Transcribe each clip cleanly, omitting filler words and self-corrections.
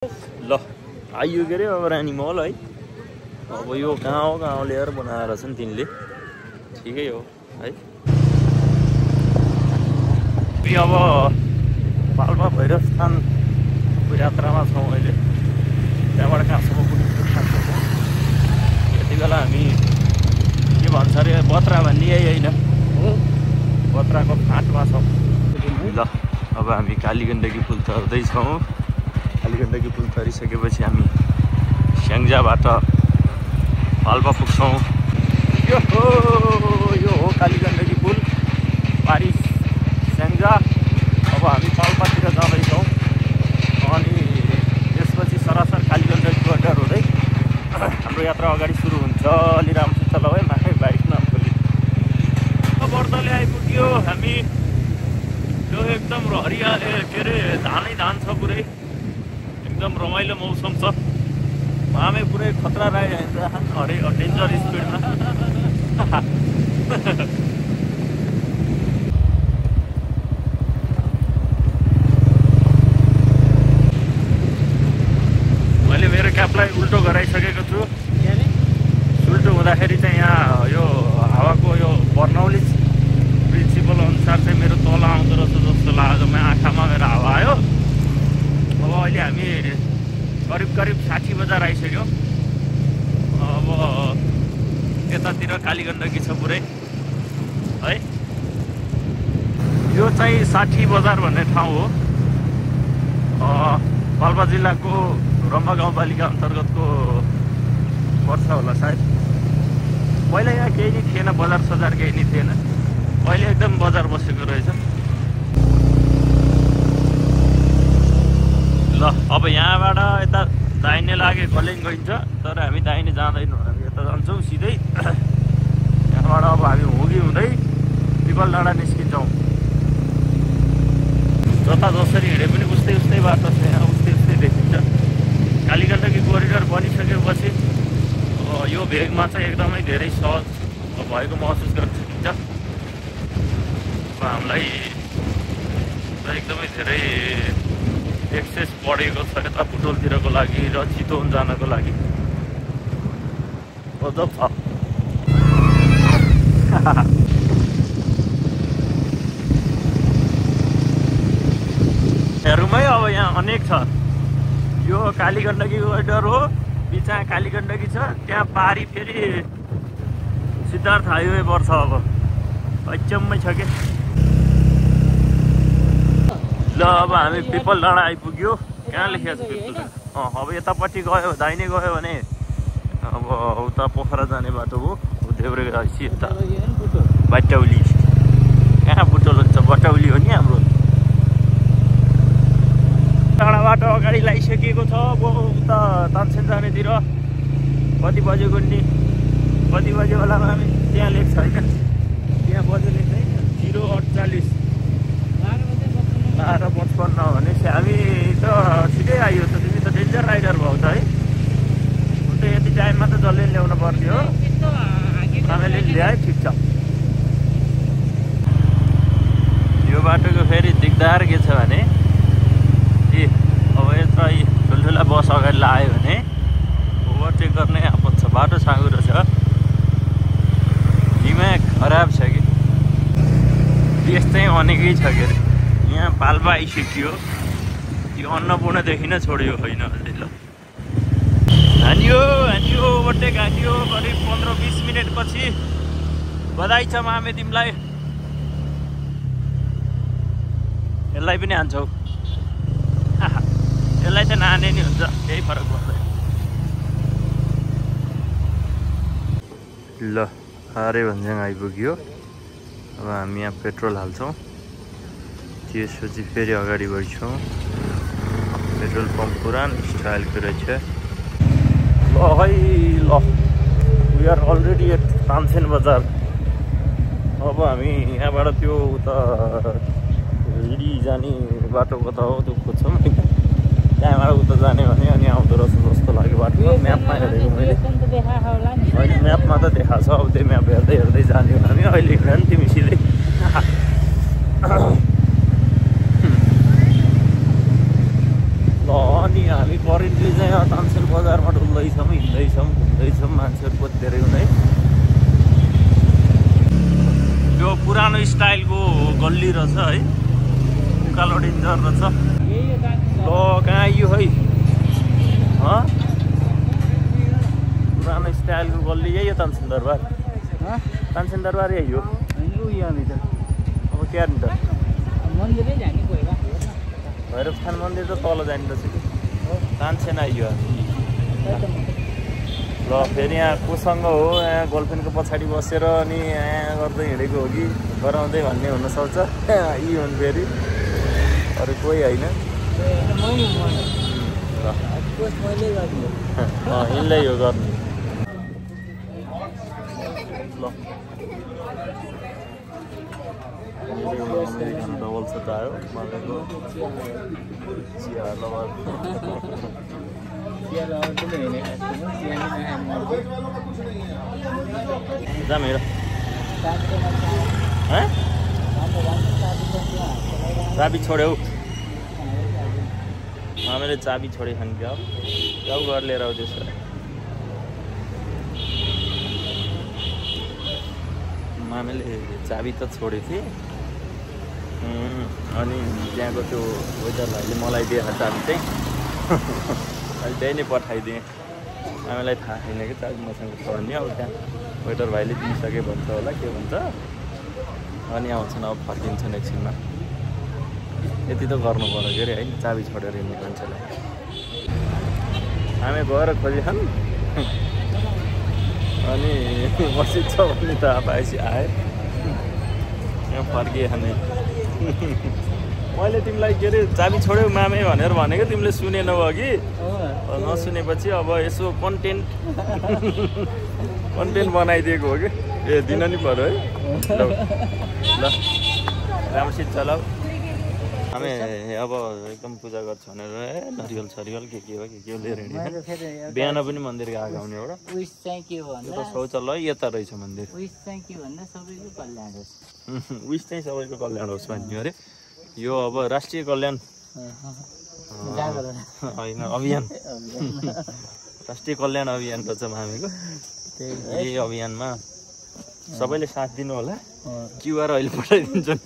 ल आइयो के अरे अब रानी मल है। अब यो गाउँ ल्याएर बनाएर छन् तिनले, ठिकै हो है। अब पाल्पा भैरव स्थानको यात्रामा छौँ अहिले। त्यहाँबाट कहाँसम्म पुग्नु थाहा छ। यति बेला हामी के भन्छ अरे बत्रा भन्ने होइन, बत्राको फाँटमा छौँ। ल अब हामी कालीगण्डकी पुल तर्दैछौँ। कालीगण्डकी पुल तरिसकेपछि हामी स्याङ्जाबाट पाल्पा पुग्छौँ। यो हो कालीगण्डकी पुल, पारिस स्याङ्जा। अब हामी पाल्पातिर जाँदैछौँ अनि त्यसपछि सरासर कालीगण्डकी गड्डर हुँदै हाम्रो यात्रा अगाडि सुरु हुन्छ। अलि राम्रोसित चलाऊ माथि बाइक नफुली बर्दले आइपुग्यो। हामी यो एकदम हरिया के अरे धानै धान छ, पुरै एकदम रमाइलो मौसम छ। मामे पुरै खतरा राइरहेको हरे डेन्जर स्पिडमा। मैले मेरो क्यापलाई उल्टो गराइसकेको छु। उल्टो हुँदाखेरि चाहिँ यहाँ यो हावाको यो बर्नौली प्रिन्सिपल अनुसार चाहिँ मेरो तल आउँदो रहेछ जस्तो लाग्यो। आँखामा मेरो हावा आयो। अब अहिले हामी करिब 60 बजार आइसक्यो। अब यतातिर कालीगण्डकी छ पुरै है। यो चाहिँ 60 बजार भन्ने ठाउँ हो, पाल्पा जिल्लाको रम्बा गाउँपालिका अन्तर्गतको पर्छ होला सायद। पहिला यहाँ केही नै थिएन, बजार सजार केही नै थिएन। अहिले एकदम बजार बसेको रहेछ। ल अब यहाँबाट यता दाहिने लागे कलेङ गइन्छ, तर हामी दाहिने जाँदैनौँ। हामी यता जान्छौँ सिधै। यहाँबाट अब हामी हुगी हुँदै पिपल डाँडा निस्किन्छौँ। जता जसरी हिँडे पनि उस्तै बाटो छ, यहाँ उस्तै देखिन्छ। कालीगण्डकी कोरिडोर बनिसकेपछि यो भेगमा चाहिँ एकदमै धेरै सहज भएको महसुस गर्न सकिन्छ। हामीलाई एकदमै धेरै एक्सेस बढेको छ यता बुटोलतिरको लागि र चितवन जानको लागि। गजब छ। हेरौँ है, अब यहाँ अनेक छ। यो कालीगण्डकी कोरिडोर हो, बिचमा कालीगण्डकी छ, त्यहाँ पारी फेरि सिद्धार्थ हाइवे पर्छ। अब अचम्मै छ के। ल अब हामी पिपल डाँडा आइपुग्यो। कहाँ लेखेको छ पिपल डाँडा? अब यतापट्टि गयो, दाहिने गयो भने अब उता पोखरा जाने बाटो हो। देब्रे गएपछि यता बटौली। कहाँ बुटोल हुन्छ, बटौली हो नि हाम्रो। डाँडाबाट अगाडि लगाइसकेको छ। अब उता तानसेन जानेतिर कति बजेको नि, कति बजे बेलामा हामी त्यहाँ लेख्छ होइन, त्यहाँ बजे लेख्छ है 0:48 12:55 भनेपछि हामी त छिटै आइयो त। तिमी त डेन्जर राइडर भयो त है। त यति टाइममा त जसले ल्याउनु पर्थ्यो, हामीले ल्याए ठिक छ। यो बाटोको फेरि दिगदार के छ भने अब यता ठुल्ठुला बस अगाडि लाग्यो भने ओभरटेक गर्ने आपत छ। बाटो साँगुरो छ, दिमाग खराब छ कि। त्यस्तै अनेकै छ के अरे। यहाँ पाल्पा आइसक्यो। यो अन्नपूर्णदेखि नै छोड्यो होइन अहिले। ल हानियो ओभरटेक हानियो। करिब 15-20 मिनटपछि। बधाई छ मामे तिमीलाई। यसलाई पनि हान्छौ। यसलाई त नाने नि हुन्छ, केही फरक पर्दैन। ल हारे भन्ज्याङ आइपुग्यो। अब हामी यहाँ पेट्रोल हाल्छौँ, त्यसपछि फेरि अगाडि बढ्छौँ। पेट्रोल पम्प पुरानो स्टाइलको रहेछ। ल है ल, we are already at Tansen Bazaar. अब हामी यहाँबाट त्यो उता रिडी जाने बाटो कता हो त्यो खोज्छौँ। त्यहाँबाट उता जाने भने अनि आउँदो रहेछ जस्तो लाग्यो बाटो। म्यापमा हेरेको मैले, अहिले म्यापमा त देखाएको छ। अब त्यो म्याप हेर्दै जाने हो हामी। अहिले हिँड नि तिमी सिधै। ल अनि हामी पर करेन्टली चाहिँ तानसेन बजारमा डुल्दैछौँ, हिँड्दैछौँ, घुम्दैछौँ, मान्छेहरू कति धेरै हुँदै। यो पुरानो स्टाइलको गल्ली रहेछ है, उकालो डेन्जर रहेछ। ल कहाँ आइयो है, पुरानो स्टाइलको गल्ली यही हो तानसेन दरबार। तानसेन दरबार यही हो। अब क्या नि त भैरव स्थान मन्दिर त तल जाने रहेछ कि। तानसेन आइयो। ल फेरि यहाँ कोसँग हो, यहाँ गर्लफ्रेन्डको पछाडि बसेर अनि यहाँ गर्दै हिँडेको हो कि गराउँदै भन्ने हुनसक्छ। यी हुन् फेरि, अरू कोही होइन। यिनलाई हो गर्ने। ल अमेरिकन डबल सेट आयो मलाई चिया लबर। जाम हेर चाबी छोड्यौ, मामेले चाबी छोडे खान क्या जाऊ घर लिएर आऊ त्यसो। मामेले चाबी त छोडेको थिएँ अनि त्यहाँको त्यो वेटर भाइले मलाई दिएको चाबी चाहिँ अहिले त्यही नै पठाइदिएँ। आमालाई थाहा छैन कि चाबी मसँग छ भने। अब त्यहाँ वेटर भाइले दिइसके भन्छ होला के भन्छ, अनि आउँछन् अब फर्किन्छन् एकछिनमा। यति त गर्नु पर्यो के अरे है, चाबी छोडेर हिँड्ने मान्छेलाई। हामी गएर खोजिछन् अनि मस्जिद छ भने त पाएपछि आयो, यहाँ फर्किए खाने। मैले तिमीलाई के अरे चाबी छोड्यौ मामे भनेर भनेको, तिमीले सुनेनौ अघि। नसुनेपछि अब यसो कन्टेन्ट बनाइदिएको हो कि। ए दिन नि पऱ्यो है। ल राम्रोसित चलाऊ। हामी अब एकदम पूजा गर्छ भनेर नरिवल सरिवल के हो लिएर हिँड्छ। बिहान पनि मन्दिर गएको आउने एउटा उइस चाहिँ के हो भन्दा शौचालय यता रहेछ मन्दिर। उइस चाहिँ के भन्दा सबैको कल्याण होस्। उइस चाहिँ सबैको कल्याण होस् भन्ने अरे। यो अब राष्ट्रिय कल्याण होइन अभियान, राष्ट्रिय कल्याण अभियान रहेछ हामीको। यही अभियानमा सबैले साथ दिनु होला। क्युआर अहिले पठाइदिन्छन्।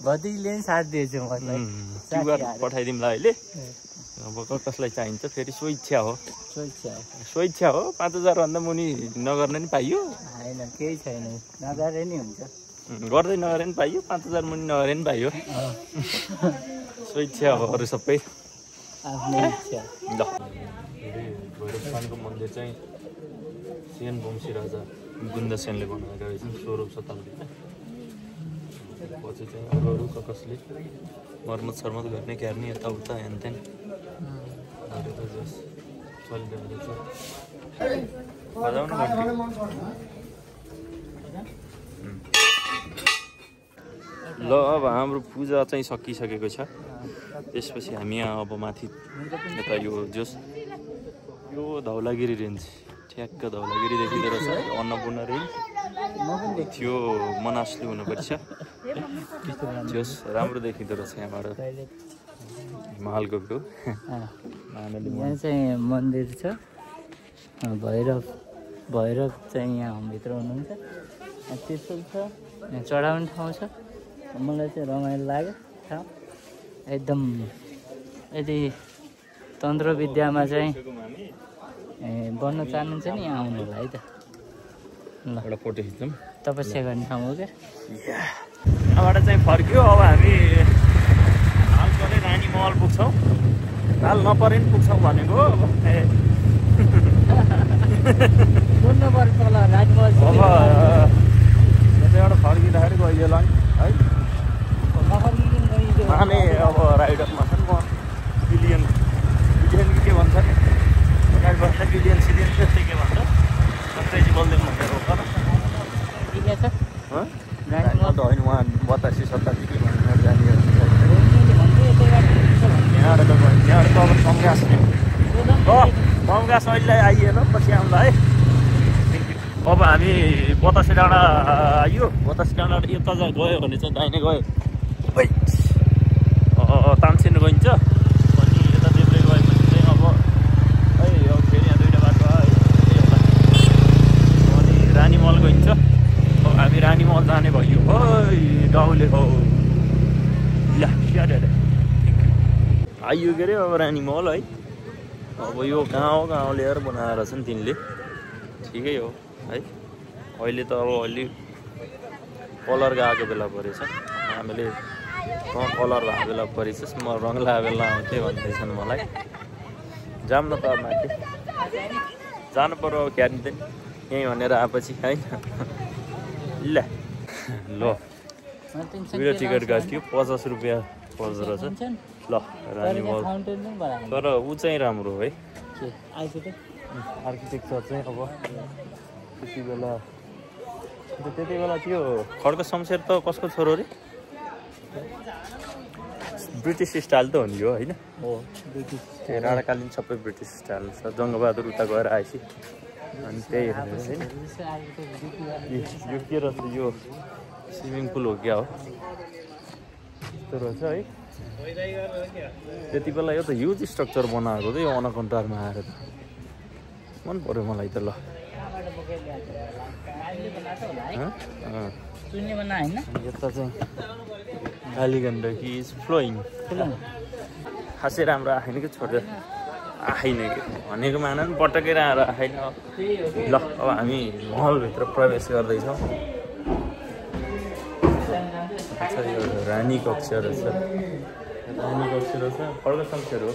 भतिजीले पनि साथ दिएछ मलाई। क्युआर पठाइदिउँला अहिले। अब कसलाई चाहिन्छ फेरि स्वेच्छा हो। स्वेच्छा हो। 5000 भन्दा मुनि नगर्ने नि पाइयो। होइन केही छैन, नगरे नि हुन्छ। गर्दै नगरे नि पाइयो, 5000 मुनि नगरे नि पाइयो। स्वेच्छा हो अरू सबै आफ्नै इच्छा। ल भैरव स्थानको मन्दिर चाहिँ सेन वंशी राजा गुन्दसेनले बनाएको रहेछ 16औं शताब्दीमा। पछि चाहिँ अरू कसले मर्मत सर्मत गर्ने क्यार्ने यताउता हेनतेन गरेर जस चलिरहेको रहेछ। बजाउनु घन्टी। ल अब हाम्रो पूजा चाहिँ सकिसकेको छ। त्यसपछि हामी यहाँ अब माथि यता यो जोस यो धौलागिरी रेन्ज, ठ्याक्क धौलागिरी देखिँदो रहेछ। अन्नपूर्ण रेन्ज थियो, मनासले हुनुपर्छ। जोस राम्रो देखिँदो रहेछ यहाँबाट हिमालको भ्यू। यहाँ चाहिँ मन्दिर छ, भैरव चाहिँ यहाँ भित्र हुनुहुन्छ। त्रिशूल छ, यहाँ चढाउने ठाउँ छ। मलाई चाहिँ रमाइलो लाग्यो ठाउँ एकदम। यदि तन्त्र विद्यामा चाहिँ बन्न चाहनुहुन्छ नि यहाँ आउनु होला है त। ल एउटा फोटो खिच्छौँ। तपस्या गर्ने ठाउँ हो क्या। यहाँबाट चाहिँ फर्क्यो। अब हामी हाल परे रानी महल पुग्छौँ। हाल नपरे नि पुग्छौँ भनेको। अब यतैबाट फर्किँदाखेरि गइयो ल है। माने अब राइडरमा छ नि म बिलियन के भन्छ नि अगाडि बस्दा बिलियन सिलियन त्यस्तै के भन्छ अङ्ग्रेजी बोल्दैन भनेर हो तर होइन उहाँ 82-87 के भनेर जाने यहाँबाट त अब कङ्ग्रेस कङ्ग्रेस अहिले आइएन पछि आउँला है। अब हामी बतासे डाँडा आइयो। बतासे डाँडा यता गयो भने चाहिँ दाहिने गयो तानसेन गइन्छ। अनि आइयो के अरे अब रानी महल है। अब यो गाउँ ल्याएर बनाएर छन् तिनले, ठिकै हो है। अहिले त अब अलि कलर गएको बेला परेछ, हामीले कलर भएको बेला परेछ, म रङ लगाएको बेला आउँथेँ भन्दैछन् मलाई। जाऊँ न त माथि, जानु पर्यो अब क्यारिन्छ नि यहीँ भनेर आएपछि होइन। ल ल भिडियो टिकट काट्यो 50 रुपियाँ पर्छ रहेछ। ल रानी महल तर ऊ चाहिँ राम्रो है आर्किटेक्चर चाहिँ। अब त्यति बेला त्यो खड्ग शमशेर त कसको छोरो अरे? ब्रिटिस स्टाइल त हो नि यो होइन? राणाकालीन सबै ब्रिटिस स्टाइल छ। जङ्गबहादुर उता गएर आएपछि अनि त्यही हेरेर होइन। यो के रहेछ? यो स्विमिङ पुल हो क्या हो? यस्तो रहेछ है। त्यति बेला यो त ह्युज स्ट्रक्चर बनाएको थियो यो अनकन्टारमा आएर त मन पर्यो मलाई त। ल यता चाहिँ कालीगण्डकी इज फ्लोइङ। खासै राम्रो आएन कि छोडेर आएन कि भनेको मान नि पटकेर आएर आएन। ल अब हामी महलभित्र प्रवेश गर्दैछौँ। अच्छा यो रानी कक्ष रहेछ, रानी कक्ष रहेछ, खड्ग शमशेर हो।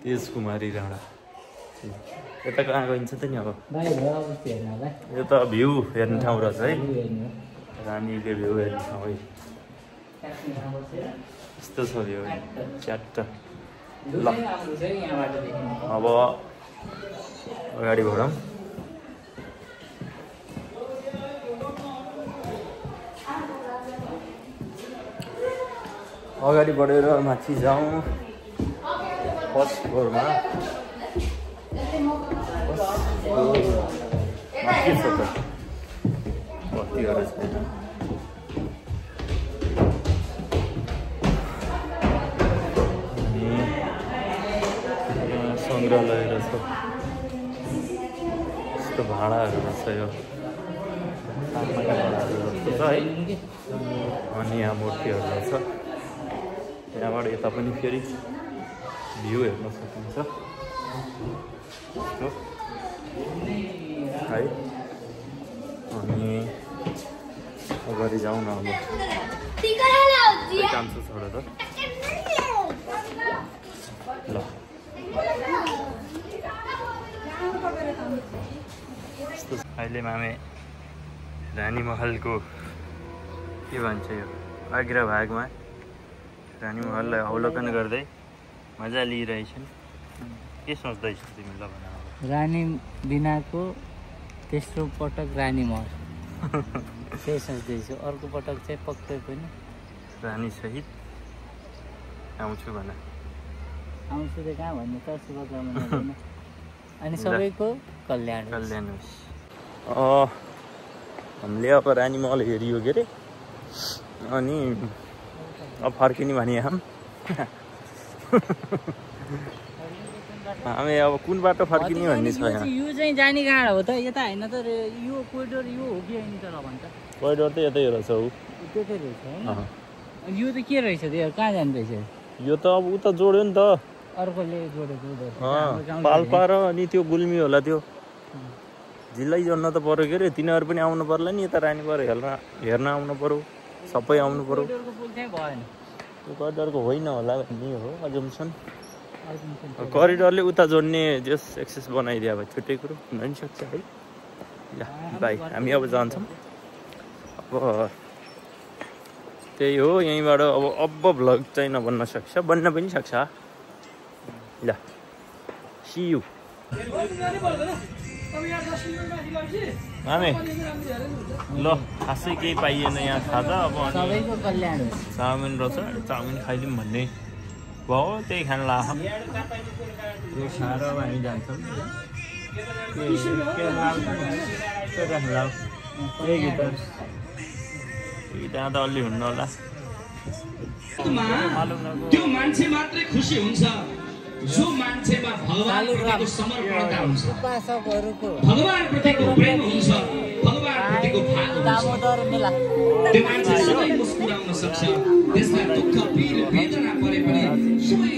तेजकुमारी राणा यता कहाँ गइन्छ त नि? अब यो त भ्यू हेर्ने ठाउँ रहेछ है, रानीले भ्यू हेर्ने ठाउँ है। यस्तो छ भ्यू च्याट्ट। ल अब अगाडि बढौँ। अगाडि बढेर माथि जाउँ। फर्स्ट फ्लोरमा के छ त? बत्तीहरू छैन। सङ्ग्रहालय रहेछ, यस्तो भाँडाहरू रहेछ यो जस्तो छ है। अनि यहाँ मूर्तिहरू रहेछ। यहाँबाट यता पनि फेरि भ्यू हेर्न सकिन्छ है। अनि अगाडि जाउँ न अब। जान्छु छोडेर ल। अहिले मामे रानी महलको के भन्छ यो अग्रभागमा रानी महललाई अवलोकन गर्दै मजा लिइरहेछन्। के सोच्दैछौ तिमी? ल भन। रानी बिनाको तेस्रो पटक रानी महल त्यही सोच्दैछु। अर्को पटक चाहिँ पक्कै पनि रानी सहित आउँछु भन। आउँछु त कहाँ भन्नु त, शुभकामना दिन। अनि सबैको कल्याण होस्। हामीले अब रानी महल हेरियो के अरे, अनि अब फर्किने भने हामी अब कुन बाटो फर्किने भन्ने छ यहाँ। यो चाहिँ जाने कहाँ हो त? यता होइन त? यो कोरिडोर यो हो कि होइन त? ल भन्छ कोरिडोर त यतै रहेछ। ऊ त्यतै रहेछ होइन? यो त के रहेछ त्यो? कहाँ जानु रहेछ यो त? अब उता जोड्यो नि त, अर्कोले जोडेको पाल्पा र अनि त्यो गुल्मी होला, त्यो जिल्लै जोड्न त पर्यो के अरे। तिनीहरू पनि आउनु पर्ला नि यता रानी महल हेर्न आउनु पर्यो, सबै आउनु पर्यो। त्यो कोरिडोरको होइन होला भन्ने हो अजम्सन। कोरिडोरले उता जोड्ने जस एक्सेस बनाइदियो भए छुट्टै कुरो हुन पनि सक्छ है। ल बाई, हामी अब जान्छौँ। अब त्यही हो, यहीँबाट अब भ्लग चाहिँ नबन्न सक्छ, बन्न पनि सक्छ। ल सी यू मामे। ल खासै केही पाइएन यहाँ खाजा। अब सबैको कल्याण होस्। चाउमिन रहेछ, चाउमिन खाइदिउँ भन्ने भयो, त्यही खान लाग्छ। यो खाएर अब हामी जान्छौँ। त्यहाँ त अलि हुन्न होला। त्यो मान्छे मात्रै खुसी हुन्छ जो मान्छेमा भगवानप्रतिको समर्पणता हुन्छ, उपासकहरूको भगवानप्रतिको प्रेम हुन्छ, भगवानप्रतिको भाव हुन्छ, दामोदर मेला त्यो मान्छे सबै मुस्कुराउन सक्छ। त्यसलाई दुःख पीड वेदना परे पनि सबै